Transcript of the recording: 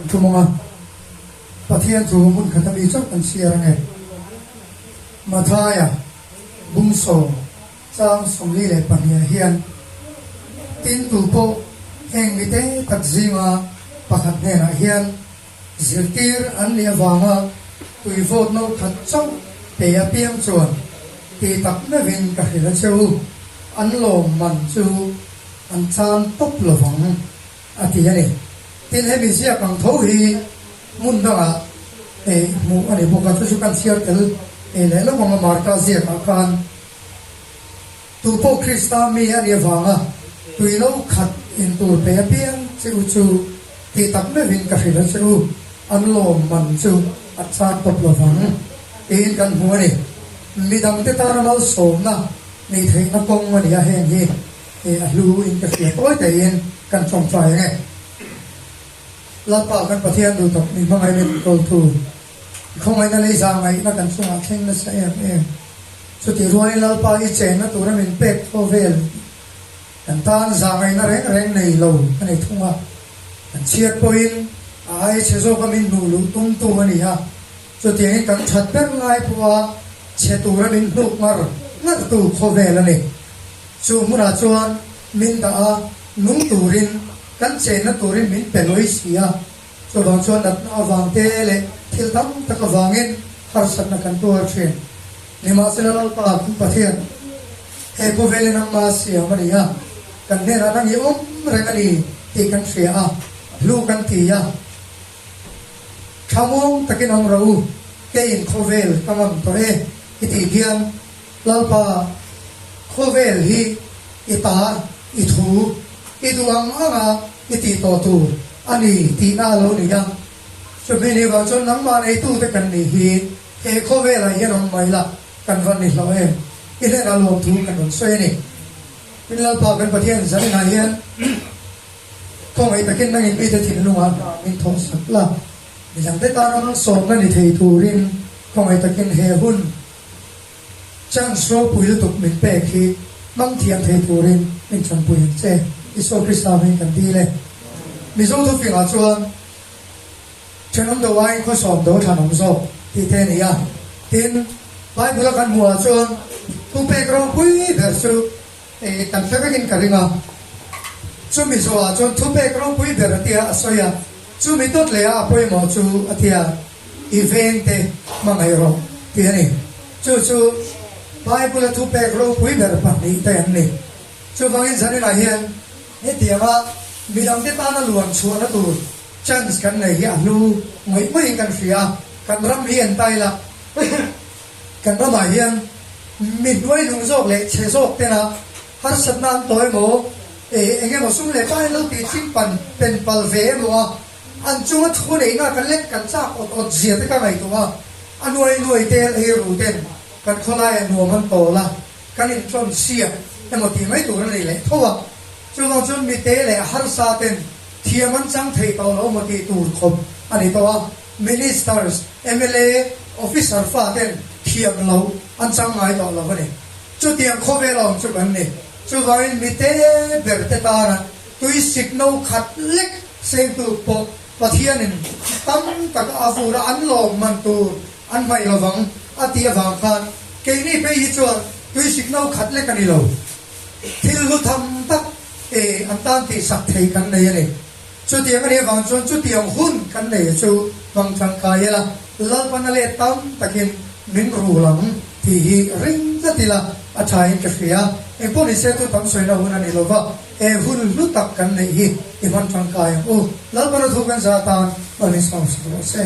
Tumunga Pathian tu mun khatami chok an siar nge Mathaya Bungso Sang somli le pania hian tin tu po heng mite takzima pakhat ne na hian zirtir an le wanga tui vot no khat chau pe ya piang chuan ti tak na vin ka hila cheu an lom man chu an chan top lo wang ati yani tin he mi sia kang tho hi mun da mu ani bo ka chu kan siar tel le lo ma marka zia ka kan tu po krista mi ya le wanga tui lo khat in tur pe ya piang chu ti tak na vin ka hila cheu an lom man chu at chan top lo wang in kan hu ani midang te tar mal so na nei thei na kong ma ni a hen hi lu in ka fi oi te in kan chong chai nge la pa kan pathian du tok ni mangai ni kol tu không ai na lei za ngai na kan sunga theng na sa em chu ti ruai la pa i chen na tur min pek tho vel kan tan za ngai na reng nei lo ani thunga kan chiat poin ai che zo ka min nu lu tum tu ani ha chu ti kan that per ngai puwa che tu ra min nuk mar na tu kho vel ani chu mura chuan min da a nung turin kan che na turin min peloi sia so bang chuan dat na awang te le thil tam tak awangin har sat na kan tur chen ni ma se la pa pathian he ko vel na ma sia maria kan ne ra nang i re kani ti kan sia a lu kan ti ya thamong takin ang rau ke in kho vel kamam to iti gian lalpa khovel hi ita ithu iduang anga iti to tu ani ti na lo ni yang so me ni ba chon nang ma nei tu te kan ni hi he khovel ai yan mai la kan van ni lo ile na lo tu kan on so ni in lalpa kan pathian zan na hian khong ai takin nang in pi te thin nu ma min thong sak la mi jang te ta na so na ni thei tu rin khong ai takin he hun chang so puil tuk min pe khi mang thiam thei turin min chang puil che iso krista min kan ti le mi zo tu finga chuan chenom do wai ko som do thanom zo ti te ni ya tin bible kan mua chuan tu pe gro pui ver chu kan fe kin karinga chu mi zo a chuan tu pe gro pui ver atia asoya chu mi tot le a poi mo chu atia event te mangai ro ti ani chu Bible tu pe gro pui ber pa ni te ni chu wangin zani na hian he tiama midang te ta na luang chu na tu chance kan nei hi anu mai kan fia kan ram hian tai la kan ram ma hian min duai lung zok le che zok te na har sat nan toy mo enge mo sum le pai lo ti chim pan pen pal ve mo an chu thu nei na kan let kan cha ot zia te ka ngai to wa anuai te he ru ten kan kholai nu man to la kan in chon sia emo ti mai tu nei le thowa chu long chon mi te le har sa ten thiaman chang thei to lo mo ti tu khom ani to ministers mla officer fa ten thiam lo an chang mai to lo ne chu tiang kho ve lo chu kan ne chu vain mi te ber te ta ra tui sik no khat lek sem tu po pathianin tam tak avura an lo man tu an mai lo wang atia wang khan ke ni pe hi chuan tui sik no khat le kan lo thil lu tham tak an tan ti sak thei kan nei ani chu tiang ani wang chuan chu tiang hun kan nei chu wang thang kai la lal pan le tam takin min ru lam ti hi ring zatila athai ka khia poni se tu tam soi na hun ani lo wa hun lu tak kan nei hi man thang kai lal pan thu kan za tan pani sam se